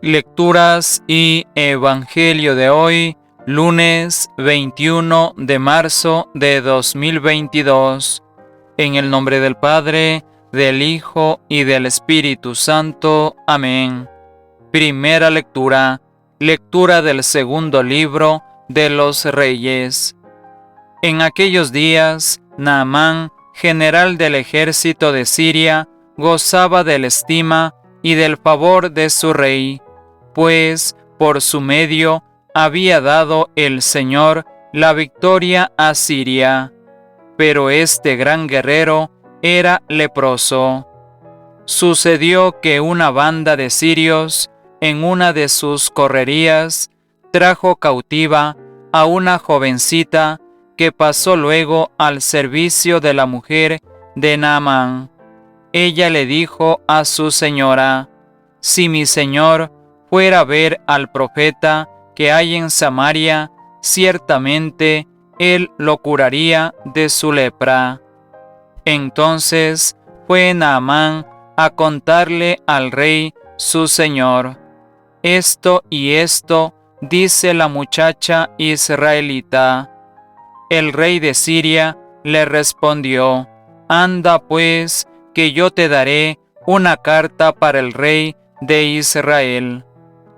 Lecturas y Evangelio de hoy, lunes 21 de marzo de 2022. En el nombre del Padre, del Hijo y del Espíritu Santo. Amén. Primera lectura. Lectura del segundo libro de los Reyes. En aquellos días, Naamán, general del ejército de Siria, gozaba de la estima y del favor de su rey, pues por su medio había dado el Señor la victoria a Siria. Pero este gran guerrero era leproso. Sucedió que una banda de sirios, en una de sus correrías, trajo cautiva a una jovencita que pasó luego al servicio de la mujer de Naamán. Ella le dijo a su señora: «Si mi señor fuera a ver al profeta que hay en Samaria, ciertamente él lo curaría de su lepra». Entonces fue Naamán a contarle al rey su señor: «Esto y esto dice la muchacha israelita». El rey de Siria le respondió: «Anda pues, que yo te daré una carta para el rey de Israel».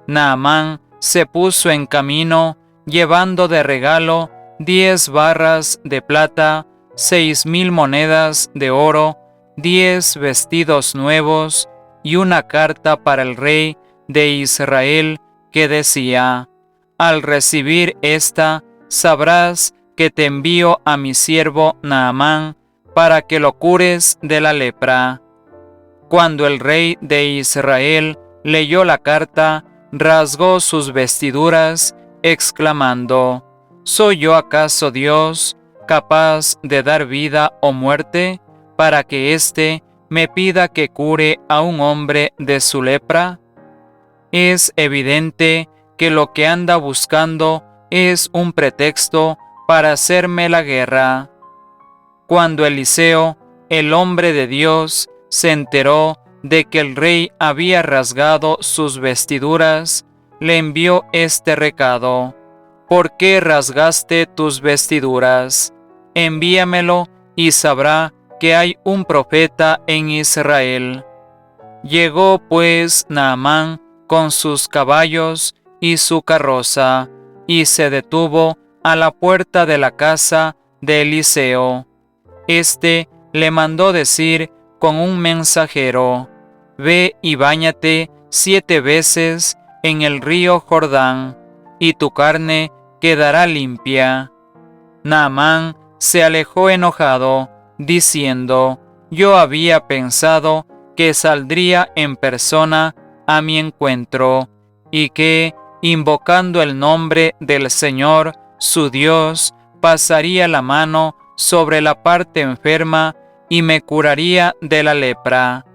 Naamán se puso en camino, llevando de regalo 10 barras de plata, 6,000 monedas de oro, 10 vestidos nuevos y una carta para el rey de Israel que decía: «Al recibir esta, sabrás que te envío a mi siervo Naamán para que lo cures de la lepra». Cuando el rey de Israel leyó la carta, rasgó sus vestiduras, exclamando: «¿Soy yo acaso Dios, capaz de dar vida o muerte, para que éste me pida que cure a un hombre de su lepra?» Es evidente que lo que anda buscando es un pretexto para hacerme la guerra. Cuando Eliseo, el hombre de Dios, se enteró de que el rey había rasgado sus vestiduras, le envió este recado: «¿Por qué rasgaste tus vestiduras? Envíamelo y sabrá que hay un profeta en Israel». Llegó pues Naamán con sus caballos y su carroza, y se detuvo a la puerta de la casa de Eliseo. Este le mandó decir con un mensajero: «Ve y báñate 7 veces en el río Jordán, y tu carne quedará limpia». Naamán se alejó enojado, diciendo: «Yo había pensado que saldría en persona a mi encuentro, y que, invocando el nombre del Señor, su Dios, pasaría la mano sobre la parte enferma y me curaría de la lepra.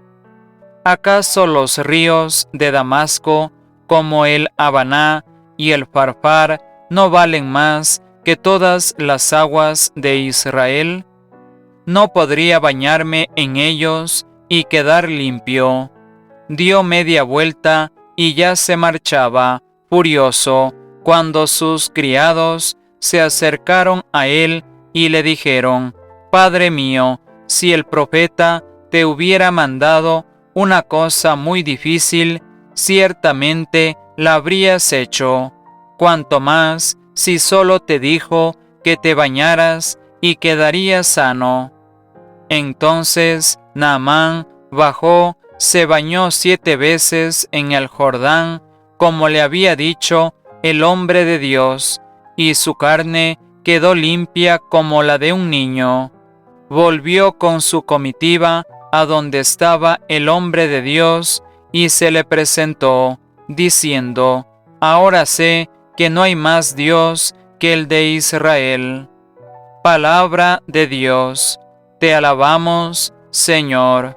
¿Acaso los ríos de Damasco, como el Habaná y el Farfar, no valen más que todas las aguas de Israel? ¿No podría bañarme en ellos y quedar limpio?». Dio media vuelta y ya se marchaba, furioso, cuando sus criados se acercaron a él y le dijeron: «Padre mío, si el profeta te hubiera mandado una cosa muy difícil, ciertamente la habrías hecho. Cuanto más si solo te dijo que te bañaras y quedarías sano». Entonces Naamán bajó, se bañó 7 veces en el Jordán, como le había dicho el hombre de Dios, y su carne quedó limpia como la de un niño. Volvió con su comitiva a donde estaba el hombre de Dios y se le presentó, diciendo: «Ahora sé que no hay más Dios que el de Israel». Palabra de Dios. Te alabamos, Señor.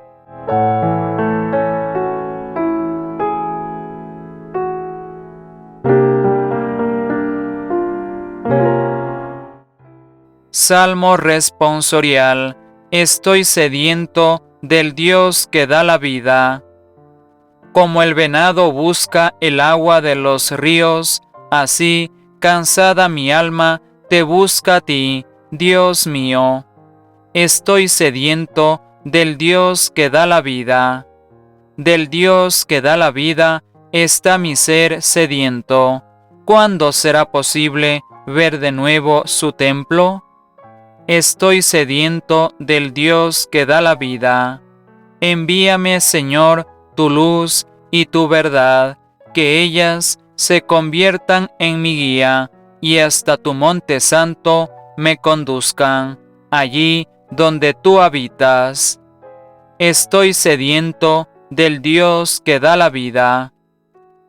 Salmo responsorial. Estoy sediento del Dios que da la vida. Como el venado busca el agua de los ríos, así, cansada mi alma, te busca a ti, Dios mío. Estoy sediento del Dios que da la vida. Del Dios que da la vida está mi ser sediento. ¿Cuándo será posible ver de nuevo su templo? Estoy sediento del Dios que da la vida. Envíame, Señor, tu luz y tu verdad, que ellas se conviertan en mi guía y hasta tu monte santo me conduzcan, allí donde tú habitas. Estoy sediento del Dios que da la vida.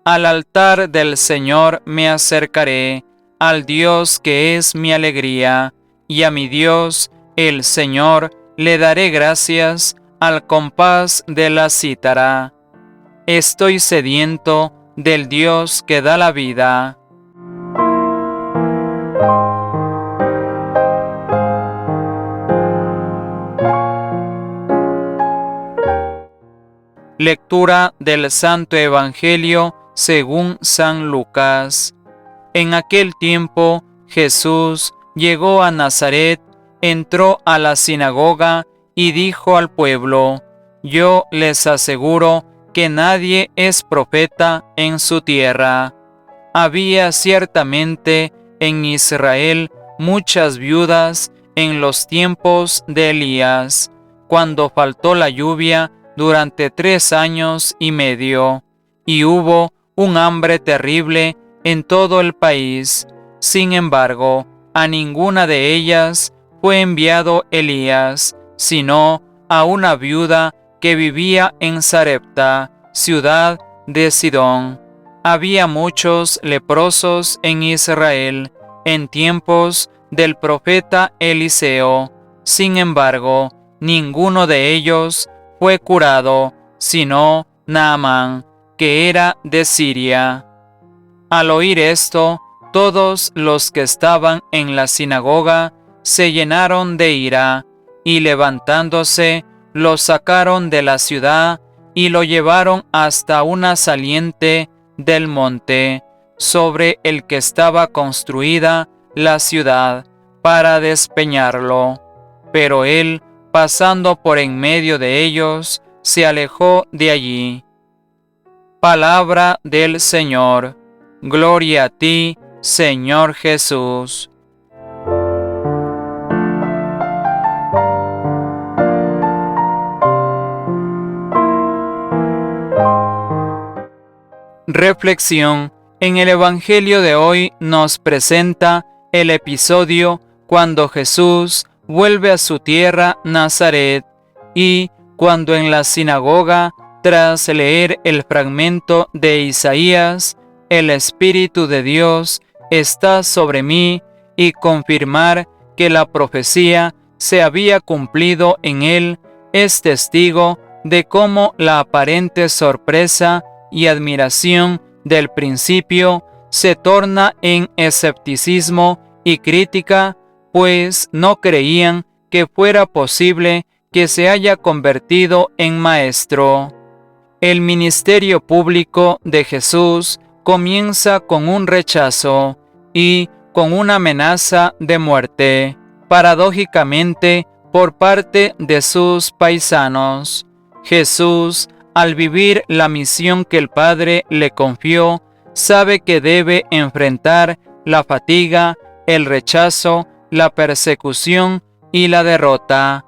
Al altar del Señor me acercaré, al Dios que es mi alegría, y a mi Dios, el Señor, le daré gracias al compás de la cítara. Estoy sediento del Dios que da la vida. Lectura del Santo Evangelio según San Lucas. En aquel tiempo Jesús llegó a Nazaret, entró a la sinagoga y dijo al pueblo: Yo les aseguro que nadie es profeta en su tierra. Había ciertamente en Israel muchas viudas en los tiempos de Elías, cuando faltó la lluvia durante 3 años y medio, y hubo un hambre terrible en todo el país. Sin embargo, a ninguna de ellas fue enviado Elías, sino a una viuda que vivía en Sarepta, ciudad de Sidón. Había muchos leprosos en Israel en tiempos del profeta Eliseo. Sin embargo, ninguno de ellos fue curado, sino Naamán, que era de Siria. Al oír esto, todos los que estaban en la sinagoga se llenaron de ira, y levantándose, lo sacaron de la ciudad y lo llevaron hasta una saliente del monte, sobre el que estaba construida la ciudad, para despeñarlo. Pero él, pasando por en medio de ellos, se alejó de allí. Palabra del Señor. Gloria a ti, Señor Jesús. Reflexión. En el Evangelio de hoy nos presenta el episodio cuando Jesús vuelve a su tierra Nazaret y cuando en la sinagoga, tras leer el fragmento de Isaías, el Espíritu de Dios está sobre mí, y confirmar que la profecía se había cumplido en él, es testigo de cómo la aparente sorpresa y admiración del principio se torna en escepticismo y crítica, pues no creían que fuera posible que se haya convertido en maestro. El ministerio público de Jesús comienza con un rechazo y con una amenaza de muerte, paradójicamente por parte de sus paisanos. Jesús, al vivir la misión que el Padre le confió, sabe que debe enfrentar la fatiga, el rechazo, la persecución y la derrota.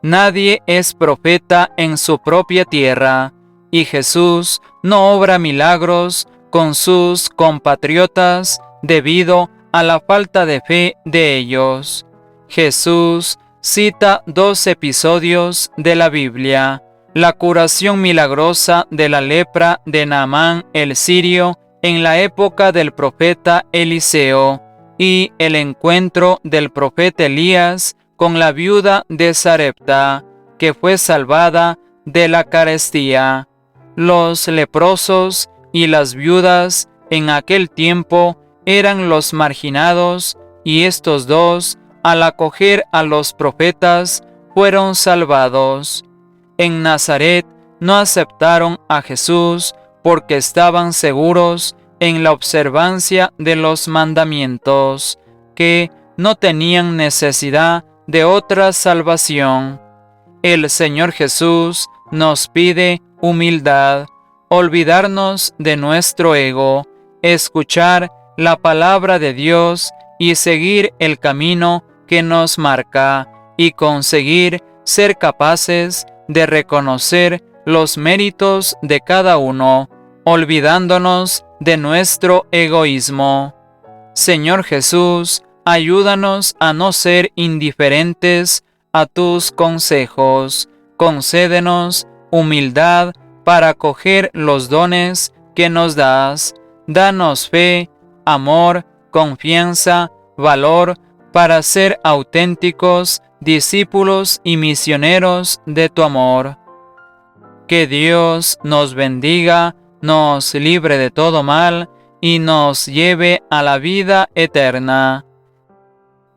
Nadie es profeta en su propia tierra, y Jesús no obra milagros con sus compatriotas debido a la falta de fe de ellos. Jesús cita 2 episodios de la Biblia: la curación milagrosa de la lepra de Naamán el sirio en la época del profeta Eliseo y el encuentro del profeta Elías con la viuda de Sarepta, que fue salvada de la carestía. Los leprosos y las viudas en aquel tiempo eran los marginados, y estos dos, al acoger a los profetas, fueron salvados. En Nazaret no aceptaron a Jesús porque estaban seguros en la observancia de los mandamientos, que no tenían necesidad de otra salvación. El Señor Jesús nos pide humildad, olvidarnos de nuestro ego, escuchar la palabra de Dios y seguir el camino que nos marca, y conseguir ser capaces de reconocer los méritos de cada uno, olvidándonos de nuestro egoísmo. Señor Jesús, ayúdanos a no ser indiferentes a tus consejos. Concédenos humildad para acoger los dones que nos das. Danos fe, amor, confianza, valor para ser auténticos discípulos y misioneros de tu amor. Que Dios nos bendiga, nos libre de todo mal y nos lleve a la vida eterna.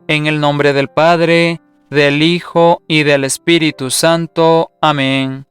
En el nombre del Padre, del Hijo y del Espíritu Santo. Amén.